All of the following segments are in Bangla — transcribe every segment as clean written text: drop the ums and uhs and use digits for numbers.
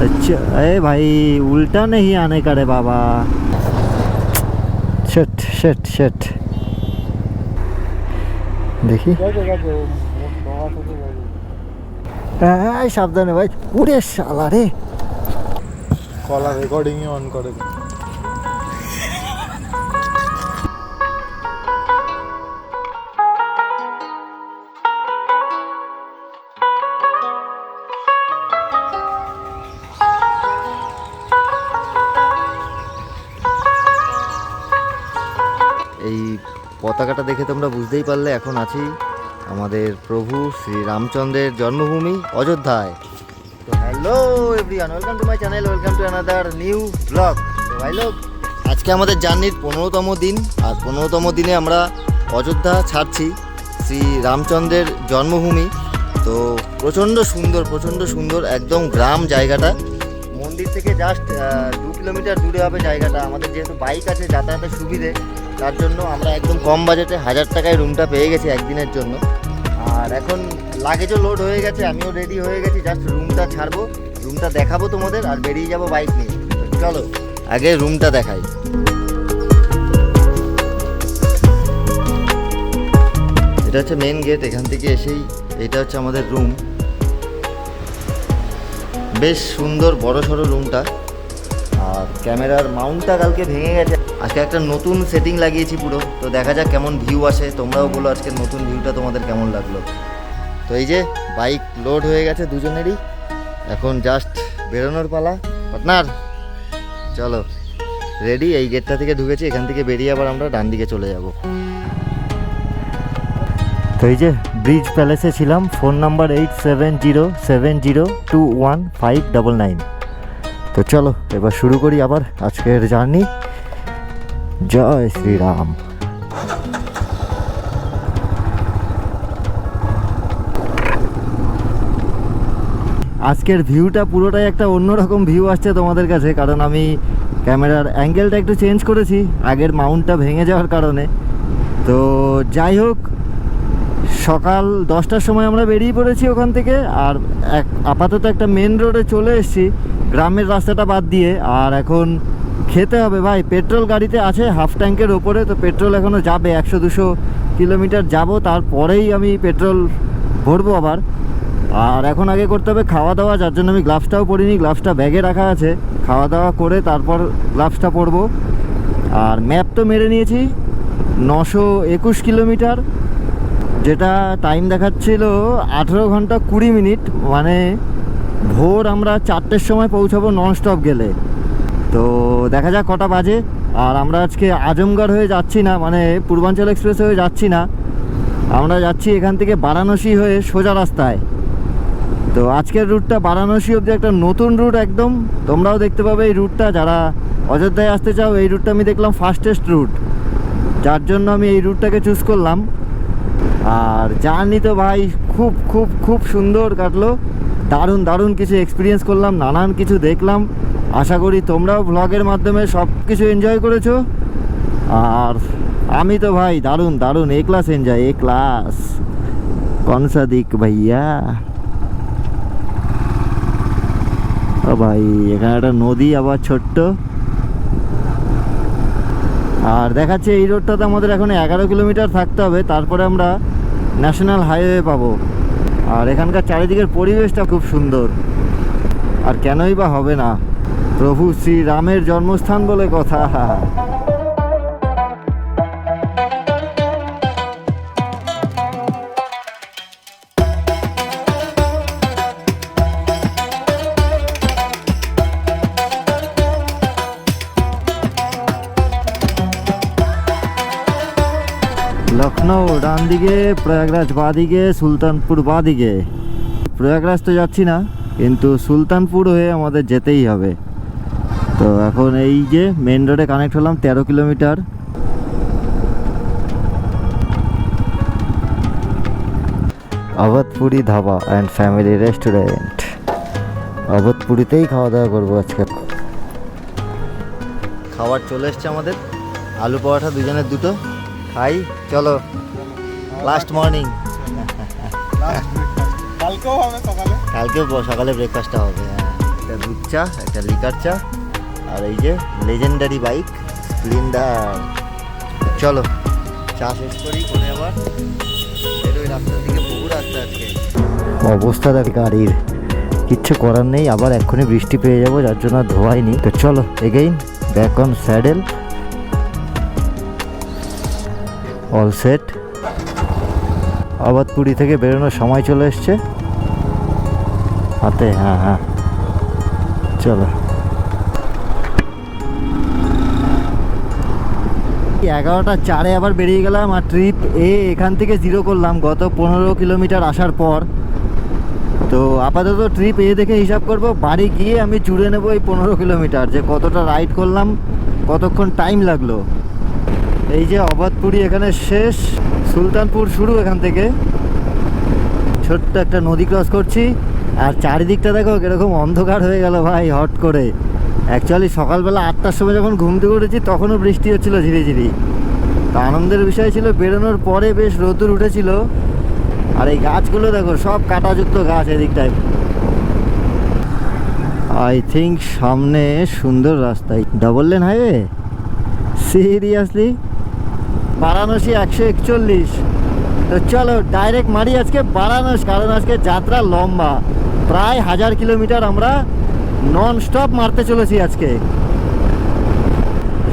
अच्छा अरे भाई उल्टा नहीं आने का रे बाबा शिट शिट शिट দেখি হ্যাঁ সাবধানে ভাই ওরে শালা রে কলা রেকর্ডিং অন করে এই পতাকাটা দেখে তোমরা বুঝতেই পারলে এখন আছি আমাদের প্রভু শ্রী রামচন্দ্রের জন্মভূমি অযোধ্যায়। তো hello everyone, welcome to my channel, welcome to another new blog. তো ভাই লোক, আজকে আমাদের জার্নির 15তম দিন, আর 15তম দিনে আমরা অযোধ্যা ছাড়ছি, শ্রী রামচন্দ্রের জন্মভূমি। তো প্রচণ্ড সুন্দর একদম গ্রাম জায়গাটা। মন্দির থেকে জাস্ট 2 কিলোমিটার দূরে হবে জায়গাটা। আমাদের যেহেতু বাইক আছে, যাতায়াতের সুবিধে, তার জন্য আমরা একদম কম বাজেটে 1000 টাকায় রুমটা পেয়ে গেছি একদিনের জন্য। আর এখন লাগেজও লোড হয়ে গেছে, আমিও রেডি হয়ে গেছি, জাস্ট রুমটা ছাড়বো, রুমটা দেখাবো তোমাদের, আর বেরিয়ে যাবো বাইক নিয়ে। তো চলো আগে রুমটা দেখাই। এটা হচ্ছে মেন গেট, এখান থেকে এসেই এটা হচ্ছে আমাদের রুম। বেশ সুন্দর বড় সড়ো রুমটা। আর ক্যামেরার মাউন্টটা কালকে ভেঙে গেছে, আজকে একটা নতুন সেটিং লাগিয়েছি পুরো। তো দেখা যাক কেমন ভিউ আসে, তোমরাও বলো আজকে নতুন ভিউটা তোমাদের কেমন লাগলো। তো এই যে বাইক লোড হয়ে গেছে দুজনেরই, এখন জাস্ট বেরোনোর পালা। পার্টনার চলো রেডি। এই গেটটা থেকে ঢুকেছি, এখান থেকে বেরিয়ে আবার আমরা ডান দিকে চলে যাব। তো এই যে ব্রিজ প্যালেসে ছিলাম, ফোন নাম্বার 8707021599। তো চলো এবার শুরু করি আবার আজকের জার্নি। জয় শ্রীরাম। আজকের ভিউটা পুরোটাই একটা অন্যরকম ভিউ আসছে তোমাদের কাছে, কারণ আমি ক্যামেরার অ্যাঙ্গেলটা একটু চেঞ্জ করেছি আগের মাউন্টটা ভেঙে যাওয়ার কারণে। তো যাই হোক, সকাল 10টার সময় আমরা বেরিয়ে পড়েছি ওখান থেকে, আর আপাতত একটা মেন রোডে চলে এসেছি গ্রামের রাস্তাটা বাদ দিয়ে। আর এখন খেতে হবে ভাই, পেট্রোল গাড়িতে আছে হাফ ট্যাঙ্কের ওপরে, তো পেট্রোল এখনও যাবে 100-200 কিলোমিটার যাব, তারপরেই আমি পেট্রোল ভরবো আবার। আর এখন আগে করতে হবে খাওয়া দাওয়া, যার জন্য আমি গ্লাভসটাও পরিনি, গ্লাভসটা ব্যাগে রাখা আছে। খাওয়া দাওয়া করে তারপর গ্লাভসটা পরবো। আর ম্যাপ তো মেরে নিয়েছি 921 কিলোমিটার, যেটা টাইম দেখাচ্ছিল 18 ঘন্টা 20 মিনিট, মানে ভোর আমরা 4টের সময় পৌঁছাবো ননস্টপ গেলে। তো দেখা যাক কটা বাজে। আর আমরা আজকে আজমগড় হয়ে যাচ্ছি না, মানে পূর্বাঞ্চল এক্সপ্রেস হয়ে যাচ্ছি না, আমরা যাচ্ছি এখান থেকে বারাণসী হয়ে সোজা রাস্তায়। তো আজকের রুটটা বারাণসী অবধি একটা নতুন রুট একদম, তোমরাও দেখতে পাবে এই রুটটা। যারা অযোধ্যায় আসতে চাও, এই রুটটা আমি দেখলাম ফাস্টেস্ট রুট, যার জন্য আমি এই রুটটাকে চুজ করলাম। আর জার্নি তো ভাই খুব খুব খুব সুন্দর কাটলো, দারুণ কিছু এক্সপিরিয়েন্স করলাম, নানান কিছু দেখলাম। আশা করি তোমরাও ব্লগের মাধ্যমে সব কিছু এনজয় করেছো। আর আমি তো ভাই দারুণ এ ক্লাস এনজয়, এ ক্লাস কনসা দিক ভাইয়া। ও ভাই এখানে একটা নদী আবার ছোট্ট। আর দেখাচ্ছে এই রোডটাতে আমাদের এখন 11 কিলোমিটার থাকতে হবে, তারপরে আমরা ন্যাশনাল হাইওয়ে পাবো। আর এখানকার চারিদিকের পরিবেশটা খুব সুন্দর, আর কেনই বা হবে না, প্রভু শ্রীরামের জন্মস্থান বলে কথা। লখনৌ ডান দিকে, প্রয়াগরাজ বাঁ দিকে, সুলতানপুর বাঁ দিকে। প্রয়াগরাজ তো যাচ্ছি না, কিন্তু সুলতানপুর হয়ে আমাদের যেতেই হবে। তো এখন এই যে মেন রোডে কানেক্ট হলাম, 13 kilometre. Awadhpuri dhaba and family restaurant, অবধপুরিতেই খাওয়া দাওয়া করবো আজকে। খাবার চলে এসছে আমাদের, আলু পরোটা দুজনের দুটো, খাই চলো। লাস্ট মর্নিং, কালকেও হবে সকালে, কালকেও সকালে ব্রেকফাস্টটা হবে। হ্যাঁ, এটা দুধ চা, একটা লিকার চা, আর এই যে লেজেন্ডারি বাইক স্প্লেন্ডার। চলো চা শেষ করি, করে আবার বেরোই রাস্তার দিকে। বহু রাস্তা আজকে, অবস্থা দেখ গাড়ির, কিচ্ছু করার নেই। আবার এক্ষুনি বৃষ্টি পেয়ে যাবো, যার জন্য আর ধোয়াইনি। তো চলো again back on saddle. All set. Abadpuri থেকে বেরোনোর সময় চলে এসছে হাতে। হ্যাঁ, চলো। 11:04 আবার বেরিয়ে গেলাম, আর ট্রিপ এখান থেকে 0 করলাম গত 15 কিলোমিটার আসার পর। তো আপাতত ট্রিপ দেখে হিসাব করব, বাড়ি গিয়ে আমি জুড়ে নেবো এই 15 কিলোমিটার, যে কতটা রাইড করলাম, কতক্ষণ টাইম লাগলো। এই যে আবাদপুরি এখানে শেষ, সুলতানপুর শুরু। এখান থেকে ছোট্ট একটা নদী ক্রস করছি, আর চারিদিকটা দেখো কিরকম অন্ধকার হয়ে গেল ভাই হট করে। অ্যাকচুয়ালি সকালবেলা 8টার সময় যখন ঘুম থেকে উঠেছি তখনও বৃষ্টি হচ্ছিলো ঝিরিঝিরি। তো আনন্দের বিষয় ছিল বেরোনোর পরে বেশ রোদ্দুর উঠেছিল। আর এই গাছগুলো দেখো সব কাঁটাযুক্ত গাছ এদিকটায়। আই থিঙ্ক সামনে সুন্দর রাস্তায় double lane highway. Seriously Varanasi 141। তো চলো ডাইরেক্ট মারি আজকে বারাণসী, কারণ আজকে যাত্রা লম্বা, প্রায় 1000 কিলোমিটার আমরা নন স্টপ মারতে চলেছি আজকে।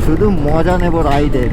শুধু মজা নেব রাইডের।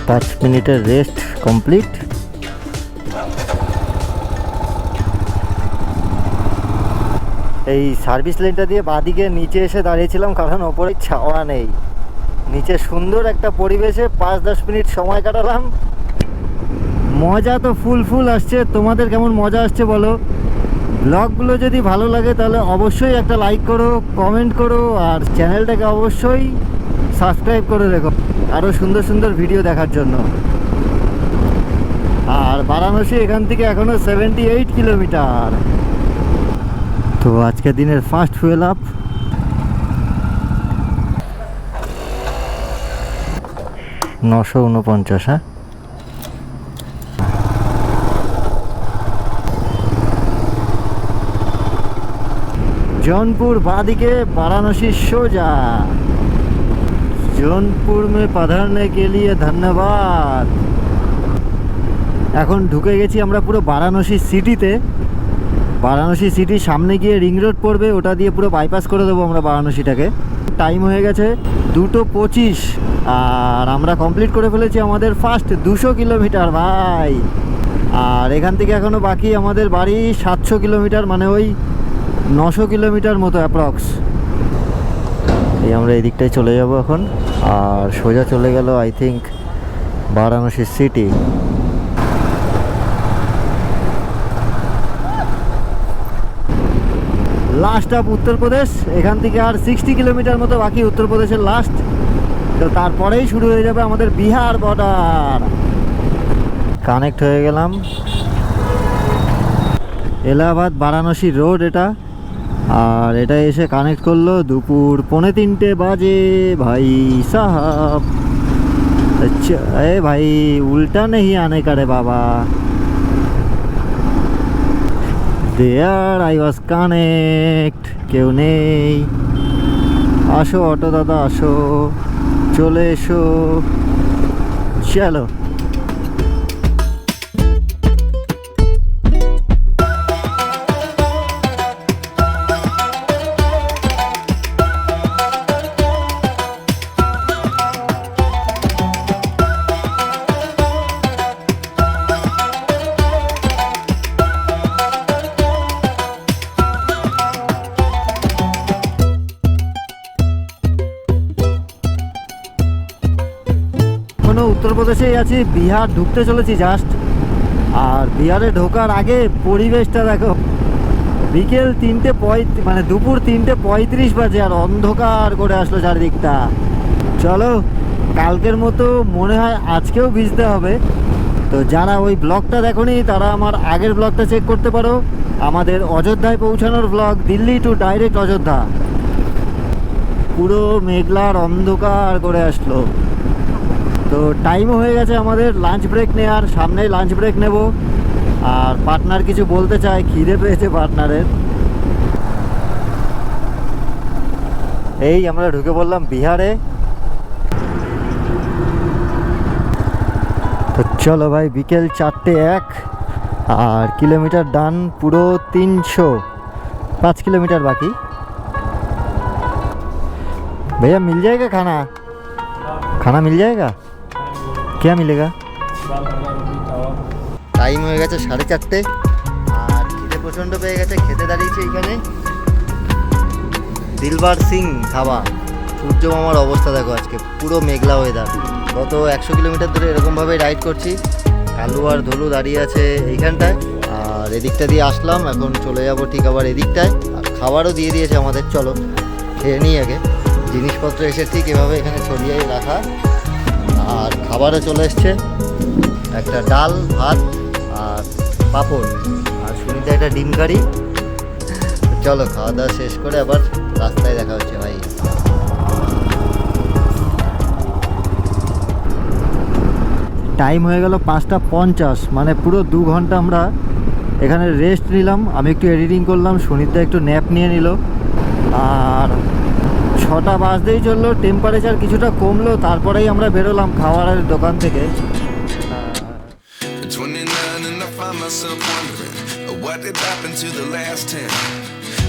পাঁচ মিনিটের রেস্ট কমপ্লিট। এই সার্ভিস লেনটা দিয়ে বাঁদিকে নিচে এসে দাঁড়িয়েছিলাম, কারণ ওপরে ছাওয়া নেই। নিচে সুন্দর একটা পরিবেশে 5-10 মিনিট সময় কাটালাম। মজা তো ফুল আসছে। তোমাদের কেমন মজা আসছে বলো? ব্লগগুলো যদি ভালো লাগে তাহলে অবশ্যই একটা লাইক করো, কমেন্ট করো, আর চ্যানেলটাকে অবশ্যই সাবস্ক্রাইব করে রেখো আরও সুন্দর সুন্দর ভিডিও দেখার জন্য। আর বারাণসী এখান থেকে এখনো 78 কিলোমিটার। তো আজকের দিনের ফার্স্ট ফুয়েল আপ। $949। হ্যাঁ, जौनपुर बादिके वाराणसी सोजा। जौनपुर में पधारने के लिए धन्यवाद। এখন ঢুকে গেছি আমরা পুরো বারাণসী সিটিতে। বারাণসী সিটির সামনে গিয়ে রিং রোড পড়বে, ওটা দিয়ে পুরো বাইপাস করে দেবো আমরা বারাণসীটাকে। টাইম হয়ে গেছে 2:25, আর আমরা কমপ্লিট করে ফেলেছি আমাদের ফার্স্ট 200 কিলোমিটার ভাই। আর এখান থেকে এখনও বাকি আমাদের বাড়ি 700 কিলোমিটার, মানে ওই 900 কিলোমিটার মতো অ্যাপ্রক্স। এই আমরা এই দিকটায় চলে যাব এখন, আর সোজা চলে গেল I think Varanasi city. Last of Uttar Pradesh. এখান থেকে আর 60 কিলোমিটার মতো বাকি উত্তরপ্রদেশের লাস্ট। তো তারপরেই শুরু হয়ে যাবে আমাদের বিহার বর্ডার। কানেক্ট হয়ে গেলাম। এলাহাবাদ বারাণসী রোড এটা, আর এটা এসে কানেক্ট করলো দুপুর 2:45 বাজে ভাই সাহাব। আচ্ছা এ ভাই উল্টা নেই আনে কারে বাবা। There I was connect. কেউ নেই। আসো অটো দাদা আসো, চলে এসো, চলো। এখনও উত্তরপ্রদেশেই আছি, বিহার ঢুকতে চলেছি জাস্ট। আর বিহারে ঢোকার আগে পরিবেশটা দেখো, বিকেল 3:35 মানে দুপুর 3:35 বাজে, আর অন্ধকার করে আসলো চারিদিকটা। চলো, কালকের মতো মনে হয় আজকেও ভিজতে হবে। তো যারা ওই ব্লগটা দেখোনি তারা আমার আগের ব্লগটা চেক করতে পারো, আমাদের অযোধ্যায় পৌঁছানোর blog, Delhi to direct Ayodhya. পুরো মেঘলার অন্ধকার করে আসলো। তো টাইমও হয়ে গেছে আমাদের লাঞ্চ ব্রেক নেওয়ার, সামনেই লাঞ্চ ব্রেক নেব। আর পার্টনার কিছু বলতে চায়, খিদে পেয়েছে পার্টনারের। এই আমরা ঢুকে পড়লাম বিহারে। তো চলো ভাই, বিকেল 4:01 আর কিলোমিটার ডান পুরো 305 किलोमीटर बाकी। भैया मिल जाएगा खाना? खाना मिल जाएगा? क्या मिलेगा? টাইম হয়ে গেছে 4:30 আর খিদে প্রচণ্ড পেয়ে গেছে। খেতে দাঁড়িয়েছে এখানে দিলবার সিং ধাবা। সূর্য মামার অবস্থা দেখো, আজকে পুরো মেঘলা ওয়েদার। গত 100 কিলোমিটার ধরে এরকমভাবে রাইড করছি। কালু আর ধলু দাঁড়িয়ে আছে এইখানটায়, আর এদিকটা দিয়ে আসলাম, এখন চলে যাব ঠিক আবার এদিকটায়। আর খাবারও দিয়ে দিয়েছে আমাদের, চলো খেয়ে নিই আগে। জিনিসপত্র এসে ঠিক এভাবে এখানে ছড়িয়ে রাখা, আর খাবারও চলে এসছে, একটা ডাল ভাত আর পাঁপড়, আর সুনিতা একটা ডিম কারি। চলো খাওয়া দাওয়া শেষ করে আবার রাস্তায় দেখা হচ্ছে ভাই। টাইম হয়ে গেল 5:50, মানে পুরো 2 ঘন্টা আমরা এখানে রেস্ট নিলাম। আমি একটু এডিটিং করলাম, সুনিতা একটু ন্যাপ নিয়ে নিল। আর 6টা বাজতেই চললো, টেম্পারেচার কিছুটা কমলো, তারপরেই আমরা বেরোলাম খাবারের দোকান থেকে। myself wondering what did happen to the last 10.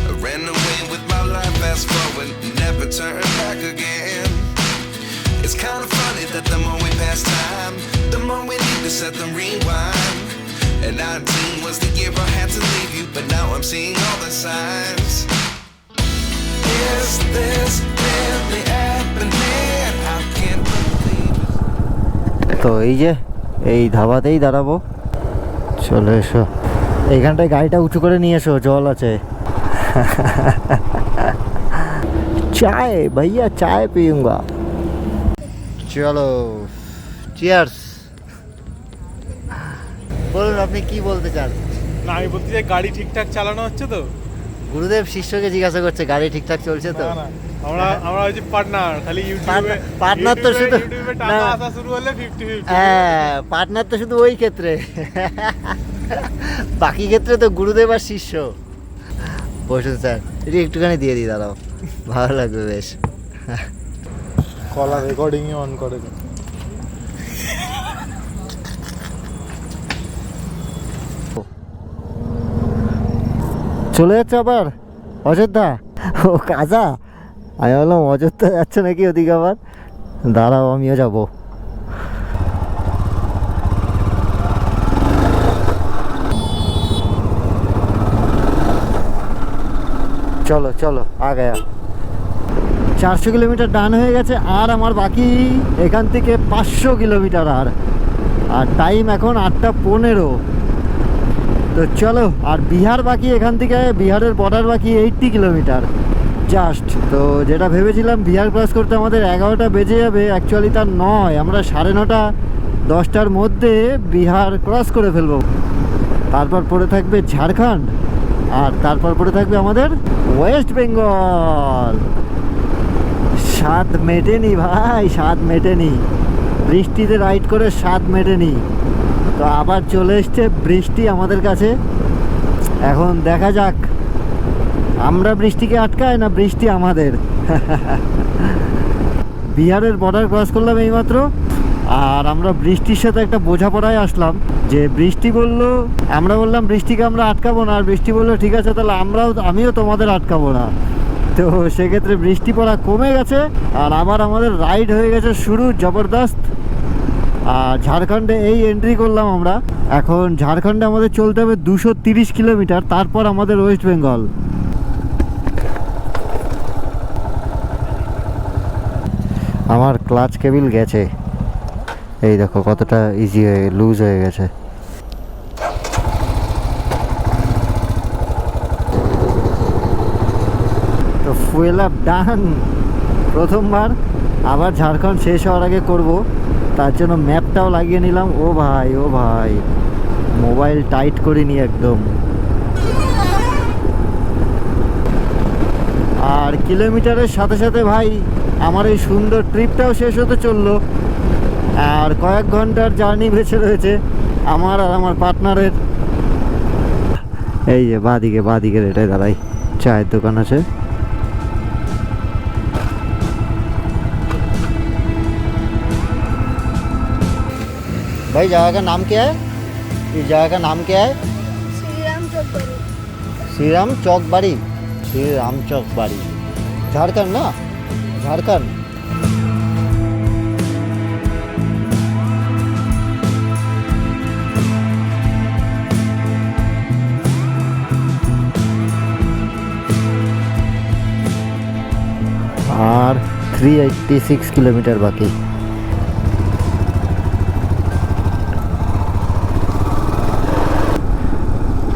I ran away with my life, fast forward, never turn back again. It's kind of funny that the more we pass time, the more we need to set them rewind. And 19 was the year I had to leave you, but now I'm seeing all the signs. Is this really happening? I can't believe it. তো এই যে এই ধাবাতেই দাঁড়াবো, চলে এসো। এইখানটায় গাড়িটা উঁচু করে নিয়ে এসো, জল আছে। চায় ভাইয়া, চায় পিউঙ্গা। চলো, চিয়ার্স। বলুন আপনি কি বলতে চান? না, আমি বলতে চাই গাড়ি ঠিকঠাক চালানো হচ্ছে তো। গুরুদেব শিষ্যকে জিজ্ঞাসা করছে গাড়ি ঠিকঠাক চলছে তো। না, আমরা হচ্ছে পার্টনার, খালি ইউটিউবে পার্টনার তো শুধু টাকা আসা শুরু হলে 50-50। হ্যাঁ, পার্টনার তো শুধু ওই ক্ষেত্রে, বাকি ক্ষেত্রে তো গুরুদেব আর শিষ্য। বসুন স্যার, এটি একটুখানি দিয়ে দিই, দাঁড়াও, ভালো লাগবে বেশ। কলা রেকর্ডিংই অন করে। চলে যাচ্ছে আবার অযোধ্যা? ও কাজা, আমি বললাম অযোধ্যা যাচ্ছে নাকি ওদিকে আবার। দাঁড়াও, আমিও যাবো। চলো চলো, আ গয়া। 400 কিলোমিটার ডান হয়ে গেছে, আর আমার বাকি এখান থেকে 500 কিলোমিটার। আর টাইম এখন 8:15। তো চলো, আর বিহার বাকি, এখান থেকে বিহারের বর্ডার বাকি 80 কিলোমিটার জাস্ট। তো যেটা ভেবেছিলাম বিহার ক্রস করতে আমাদের 11টা বেজে যাবে, অ্যাকচুয়ালি তার নয়, আমরা 9:30 10টার মধ্যে বিহার ক্রস করে ফেলবো। তারপর পড়ে থাকবে ঝাড়খণ্ড, আর তারপর পড়ে থাকবে আমাদের ওয়েস্ট বেঙ্গল। স্বাদ মেটেনি ভাই, স্বাদ মেটেনি, বৃষ্টিতে রাইড করে স্বাদ মেটেনি। তো আবার চলে এসছে বৃষ্টি আমাদের কাছে। এখন দেখা যাক আমরা বৃষ্টিকে আটকাই না বৃষ্টি আমাদের। বিহারের বর্ডার ক্রস করলাম এইমাত্র, আর আমরা বৃষ্টির সাথে একটা বোঝাপড়ায় আসলাম যে বৃষ্টি বললো, আমরা বললাম বৃষ্টিকে আমরা আটকাবো না, আর বৃষ্টি বললো ঠিক আছে তাহলে আমিও তোমাদের আটকাবো না। তো সেক্ষেত্রে বৃষ্টি পড়া কমে গেছে, আর আবার আমাদের রাইড হয়ে গেছে শুরু জবরদস্ত। আর ঝাড়খণ্ডে এই এন্ট্রি করলাম আমরা। এখন ঝাড়খণ্ডে আমাদের চলতে হবে 230 কিলোমিটার, তারপর আমাদের ওয়েস্ট বেঙ্গল। আমার ক্লাচ কেবিল গেছে, এই দেখো কতটা ইজি হয়ে লুজ হয়ে গেছে। তো ফুয়েল আপ ডান প্রথমবার, আবার ঝাড়খণ্ড শেষ হওয়ার আগে করব, তার জন্য ম্যাপটাও লাগিয়ে নিলাম। ও ভাই ও ভাই, মোবাইল টাইট করিনি একদম। আর কিলোমিটারের সাথে সাথে ভাই আমার এই সুন্দর ট্রিপটাও শেষ হতে চললো। আর কয়েক ঘন্টার জার্নি বেঁচে রয়েছে আমার আর আমার পার্টনারের। এই যে বাঁদিকে এটাই দাঁড়াই, চায়ের দোকান আছে। भाई जगह का नाम क्या है? इस जगह का नाम क्या है? श्री राम चौक बाड़ी। श्री राम चौक बाड़ी, झारखंड ना? झारखंड। और 386 किलोमीटर बाकी।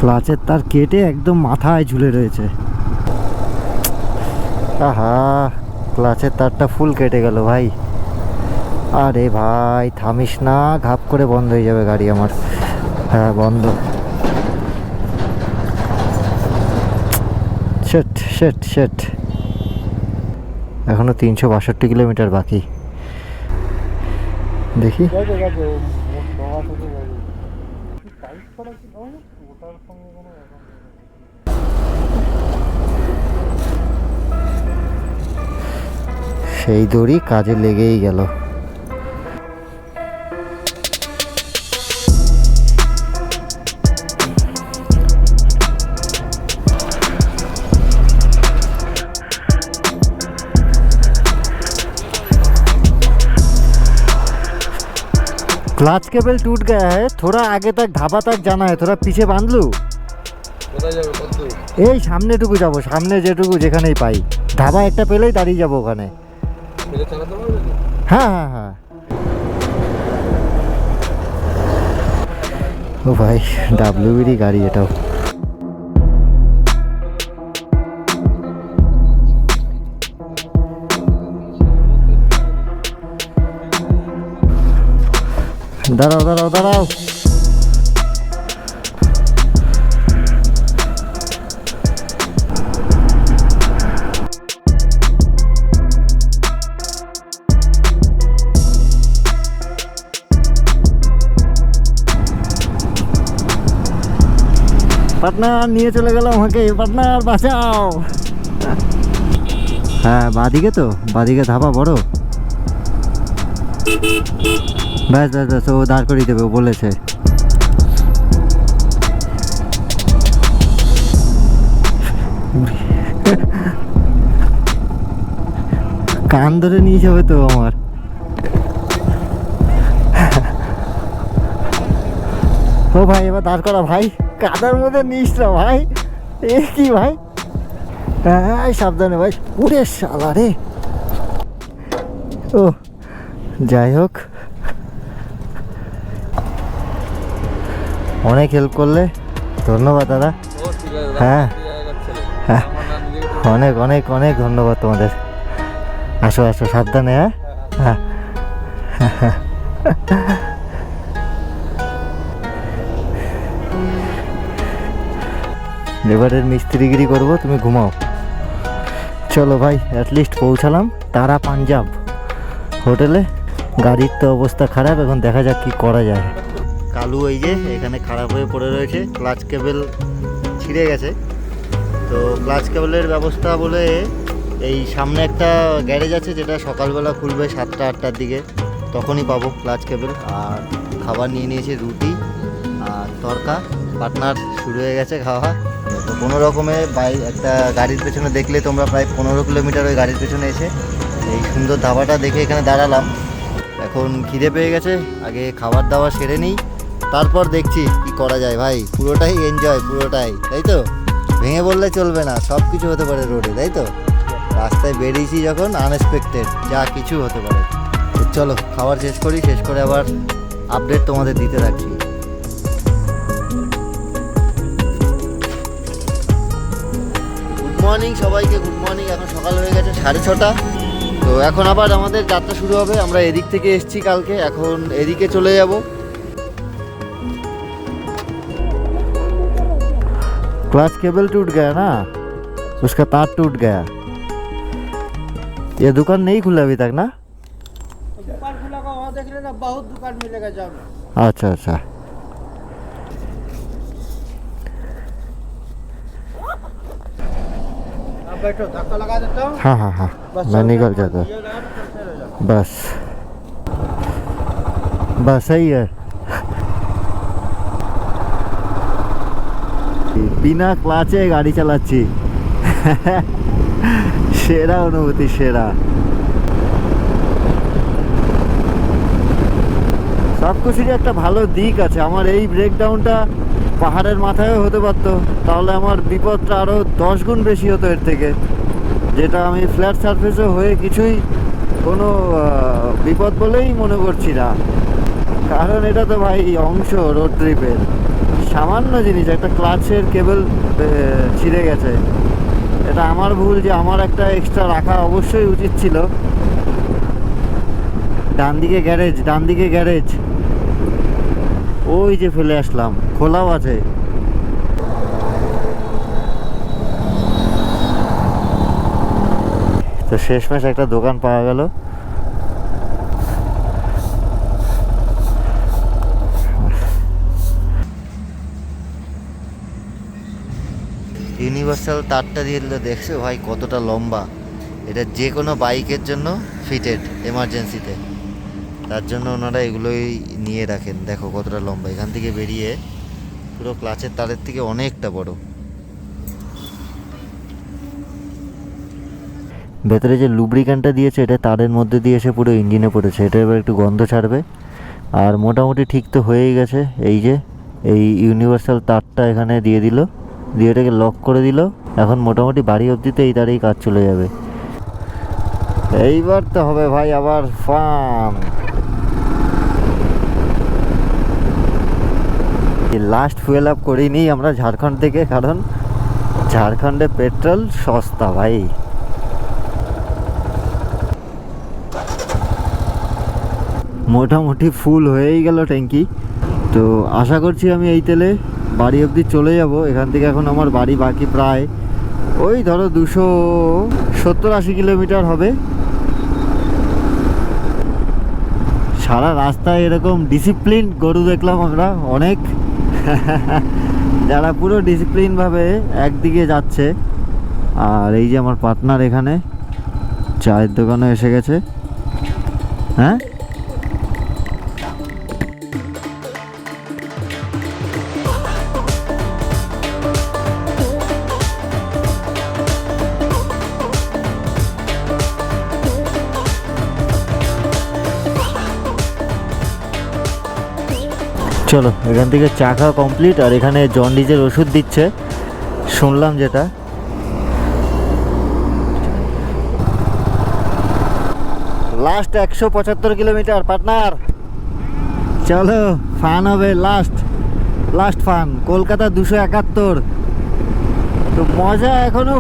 ক্লাচের তার কেটে একদম মাথায় ঝুলে রয়েছে। আহা, ক্লাচের তারটা ফুল কেটে গেল ভাই। আরে ভাই থামিস না, ঘাপ করে বন্ধ হয়ে যাবে গাড়ি আমার। হ্যাঁ বন্ধ। শেট শেট শেট, এখনো 362 কিলোমিটার বাকি। দেখি সেই দড়ি কাজে লেগেই গেল। क्लच केबल टूट गया है, थोड़ा आगे तक ढाबा तक जाना है, थोड़ा पीछे बांध लूं। এই সামনেটুকু যাব, সামনে যেটুকু যেখানেই পাই, ঢাবা একটা পেলেই দাঁড়িয়ে যাবো ওখানে। হ্যাঁ হ্যাঁ হ্যাঁ। ও ভাই ডাব্লিউবিডি গাড়ি এটাও। দাঁড়াও দাঁড়াও দাঁড়াও। পার্টনার নিয়ে চলে গেল আমাকে, পার্টনার বাঁচাও। হ্যাঁ বাঁদিকে, তো বাঁদিকে ধাবা বড়। ব্যাস ব্যাস ব্যাস, ও দাঁড় করিয়ে দেবে, ও বলেছে। কান ধরে নিয়ে যাবে তো আমার। ও ভাই এবার দাঁড় করা ভাই, কাদার মধ্যে নিস না ভাই। এ কি ভাই, হ্যাঁ সাবধানে ভাই। ওরে শালা রে। ও যাই হোক, অনেক হেল্প করলে, ধন্যবাদ দাদা। হ্যাঁ হ্যাঁ, অনেক অনেক অনেক ধন্যবাদ তোমাদের। আসো আসো সাবধানে। হ্যাঁ হ্যাঁ। এবারের মিস্ত্রিগিরি করবো, তুমি ঘুমাও। চলো ভাই, অ্যাটলিস্ট পৌঁছালাম তারা পাঞ্জাব হোটেলে। গাড়ির তো অবস্থা খারাপ, এখন দেখা যাক কি করা যায়। কালু এই যে এখানে খারাপ হয়ে পড়ে রয়েছে, ক্লাচ কেবল ছিঁড়ে গেছে। তো ক্লাচ কেবলের ব্যবস্থা বলে এই সামনে একটা গ্যারেজ আছে, যেটা সকালবেলা খুলবে 7টা-8টার দিকে, তখনই পাবো ক্লাচ কেবল। আর খাবার নিয়ে নিয়েছি, রুটি আর তরকা। পার্টনার শুরু হয়ে গেছে খাওয়া। তো কোনো রকমে একটা গাড়ির পেছনে দেখলে তোমরা প্রায় 15 কিলোমিটার ওই গাড়ির পেছনে এসে এই সুন্দর ধাবাটা দেখে এখানে দাঁড়ালাম। এখন খিদে পেয়ে গেছে, আগে খাবার দাবার সেরে নিই, তারপর দেখছি কি করা যায় ভাই। পুরোটাই এনজয়, পুরোটাই, তাই তো? ভেঙে বললে চলবে না, সব কিছু হতে পারে রোডে, তাই তো? রাস্তায় বেরিয়েছি যখন, আনএক্সপেক্টেড যা কিছু হতে পারে। তো চলো খাবার শেষ করি, শেষ করে আবার আপডেট তোমাদের দিতে থাকছি। গুড মর্নিং সবাইকে, গুড মর্নিং। এখন সকাল হয়ে গেছে 6:30। তো এখন আবার আমাদের যাত্রা শুরু হবে। আমরা এদিক থেকে এসেছি কালকে, এখন এদিকে চলে যাব। क्लच केबल टूट गया ना, उसका तार टूट गया। ये दुकान नहीं खुला अभी तक ना? दुकान खुला का वहाँ देख लेना, बहुत दुकान मिलेगा जाओ। अच्छा अच्छा। अब बैठो, धक्का लगा देता हूँ। हाँ हाँ हाँ, मैं निकल जाता। ये लगा तो चलते रहो जाओ। बस बस सही है। বিনা ক্লাচে গাড়ি চালাচ্ছি, সেরা অনুভূতি, সেরা। সব কিছুরই একটা ভালো দিক আছে। আমার এই ব্রেকডাউনটা পাহাড়ের মাথায়ও হতে পারতো, তাহলে আমার বিপদটা আরও 10 গুণ বেশি হতো এর থেকে। যেটা আমি ফ্ল্যাট সারফেসে হয়ে কিছুই কোনো বিপদ বলেই মনে করছি না, কারণ এটা তো ভাই অংশ রোড ট্রিপের। সামান্য জিনিস, একটা ক্লাচের কেবল ছিঁড়ে গেছে, এটা আমার ভুল যে আমার একটা এক্সট্রা রাখা অবশ্যই উচিত ছিল। ডান দিকে গ্যারেজ, ডান দিকে গ্যারেজ, ওই যে ফেলে আসলাম, খোলাও আছে। তো শেষমেশ একটা দোকান পাওয়া গেল। ইউনিভার্সাল তারটা দিয়ে দিল, দেখছো ভাই কতটা লম্বা। এটা যে কোনো বাইকের জন্য ফিটেড এমার্জেন্সিতে, তার জন্য ওনারা এগুলোই নিয়ে রাখেন। দেখো কতটা লম্বা, এখান থেকে বেরিয়ে পুরো ক্লাচের তারের থেকে অনেকটা বড়। ভেতরে যে লুব্রিক্যান্টটা দিয়েছে এটা তারের মধ্যে দিয়ে এসে পুরো ইঞ্জিনে পড়েছে, এটা এবার একটু গন্ধ ছাড়বে। আর মোটামুটি ঠিক তো হয়েই গেছে। এই যে এই ইউনিভার্সাল তারটা এখানে দিয়ে দিল, দিয়ে এটাকে লক করে দিল। এখন মোটামুটি বাড়ি অবধিতে এই তারেই কাজ চলে যাবে। এইবার তো হবে ভাই আবার ফান। লাস্ট ফুয়েল আপ করিনি আমরা ঝাড়খণ্ড থেকে, কারণ ঝাড়খণ্ডে পেট্রোল সস্তা ভাই। মোটামুটি ফুল হয়েই গেল ট্যাঙ্কি। তো আশা করছি আমি এই তেলে বাড়ি অবধি চলে যাব। এখান থেকে এখন আমার বাড়ি বাকি প্রায় ওই ধরো 270-80 কিলোমিটার হবে। সারা রাস্তায় এরকম ডিসিপ্লিন গরু দেখলাম আমরা অনেক, যারা পুরো ডিসিপ্লিনভাবে একদিকে যাচ্ছে। আর এই যে আমার পার্টনার এখানে চায়ের দোকানে এসে গেছে। হ্যাঁ চলো, এখান থেকে চা খাওয়া কমপ্লিট। আর এখানে জন্ডিসের ওষুধ দিচ্ছে শুনলাম, যেটা লাস্ট 175 কিলোমিটার। পার্টনার চলো, ফান হবে লাস্ট ফান। কলকাতা 271। তো মজা এখনো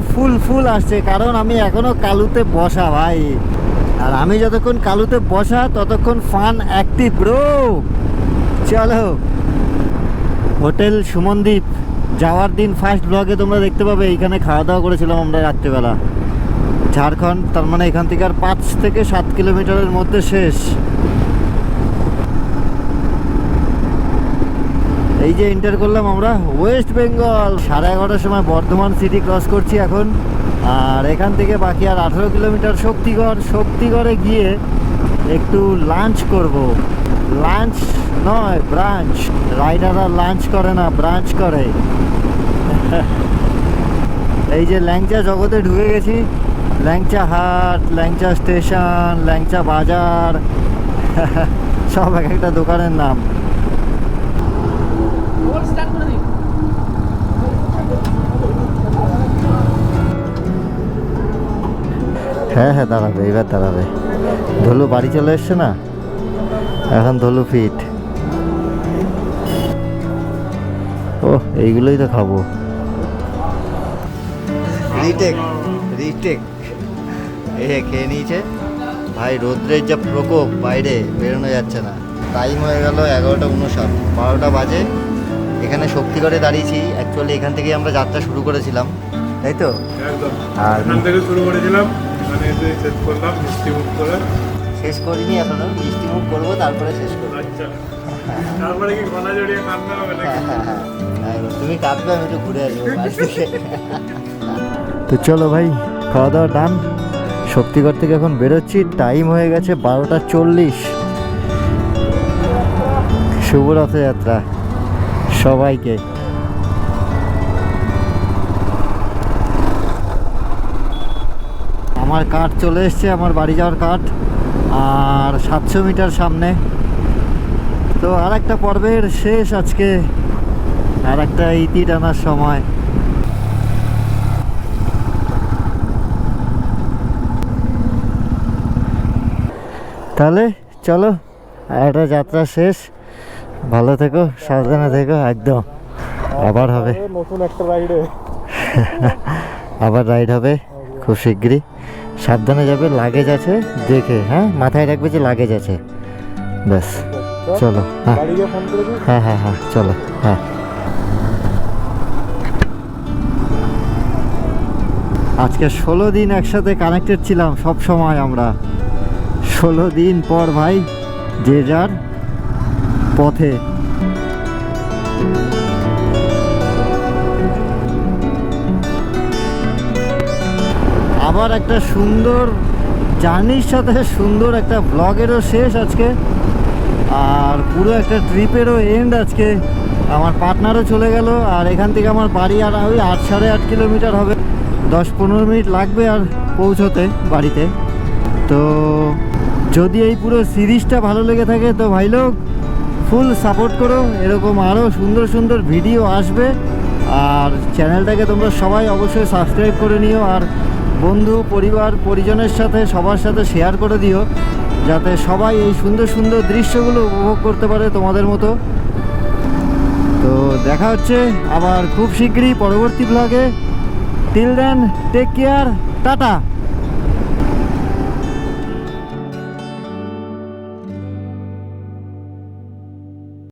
ফুল আসছে, কারণ আমি এখনো কালুতে বসা ভাই। আর আমি যতক্ষণ কালুতে বসা ততক্ষণ ফান অ্যাক্টিভ ব্রো। চলো, হোটেল সুমনদ্বীপ যাওয়ার দিন ফার্স্ট ব্লগে তোমরা দেখতে পাবে এইখানে খাওয়া দাওয়া করেছিলাম আমরা রাত্রিবেলা। ঝাড়খণ্ড, তার মানে এখান থেকে আর 5 থেকে 7 কিলোমিটারের মধ্যে শেষ। এই যে এন্টার করলাম আমরা ওয়েস্ট বেঙ্গল। 11:30 সময় বর্ধমান সিটি ক্রস করছি এখন। আর এখান থেকে বাকি আর 18 কিলোমিটার শক্তিগড়ে গিয়ে একটু লাঞ্চ করব। লাঞ্চ নয়, ব্রাঞ্চ। রাইডাররা লাঞ্চ করে না, ব্রাঞ্চ করে। এই যে ল্যাংচা জগতে ঢুকে গেছি। ল্যাংচা হাট, ল্যাংচা স্টেশন, ল্যাংচা বাজার, সব এক একটা দোকানের নাম। হ্যাঁ দাঁড়াবে, এবার দাঁড়াবে। ধলু বাড়ি চলে এসছে না, এখন ধলু ফিট। ও এইগুলোই তো খাবো। রিটেক রিটেক খেয়ে নিয়েছে ভাই। রোদ্রের যা প্রকোপ, বাইরে বেরোনো যাচ্ছে না। টাইম হয়ে গেল 11:59, 12টা বাজে। এখানে শক্তিগড়ে দাঁড়িয়েছি। অ্যাকচুয়ালি এখান থেকেই আমরা যাত্রা শুরু করেছিলাম, তাই তো? একদম আর এখান থেকে শুরু করেছিলাম, এখানে এসে শেষ করলাম মিষ্টি মুখ করে। শেষ করিনি এখনো, মিষ্টি মুখ করবো তারপরে শেষ করবো। আচ্ছা, তারপরে কি গলা জড়িয়ে কান্না হবে নাকি? তুমি কাঁদবে, আমি একটু ঘুরে আসবো বাড়ি থেকে। তো চলো ভাই, খাওয়া দাওয়া ডান। শক্তিগড় থেকে এখন বেরোচ্ছি। টাইম হয়ে গেছে 12:40। শুভ রথযাত্রা সবাইকে। আমার কাঠ চলে এসছে, আমার বাড়ি যাওয়ার কাঠ। আর 700 মিটার সামনে। তো আর একটা পর্বের শেষ আজকে, আর একটা ইতি টানার সময়। তাহলে চলো, একটা যাত্রা শেষ। ভালো থেকো, সাবধানে থেকো একদম। আবার হবে নতুন একটা রাইডে, আবার রাইড হবে খুব শিগগিরই। সাবধানে যাবে, লাগেজ আছে দেখে, হ্যাঁ মাথায় রাখবে যে লাগেজ আছে। ব্যাস চলো। হ্যাঁ বাড়িতে ফোন করে দিই। হ্যাঁ হ্যাঁ হ্যাঁ চলো। হ্যাঁ, আজকে 16 দিন একসাথে কানেক্টেড ছিলাম সব সময় আমরা। 16 দিন পর ভাই যে যার পথে। আবার একটা সুন্দর জার্নির সাথে সুন্দর একটা ব্লগেরও শেষ আজকে, আর পুরো একটা ট্রিপেরও এন্ড আজকে। আমার পার্টনারও চলে গেল, আর এখান থেকে আমার বাড়ি আর ওই 8-8.5 কিলোমিটার হবে। 10-15 মিনিট লাগবে আর পৌঁছতে বাড়িতে। তো যদি এই পুরো সিরিজটা ভালো লেগে থাকে তো ভাই লোক ফুল সাপোর্ট করো। এরকম আরও সুন্দর সুন্দর ভিডিও আসবে। আর চ্যানেলটাকে তোমরা সবাই অবশ্যই সাবস্ক্রাইব করে নিও, আর বন্ধু পরিবার পরিজনের সাথে সবার সাথে শেয়ার করে দিও, যাতে সবাই এই সুন্দর সুন্দর দৃশ্যগুলো উপভোগ করতে পারে তোমাদের মতো। তো দেখা হচ্ছে আবার খুব শীঘ্রই পরবর্তী ব্লগে। Till then take care, tata.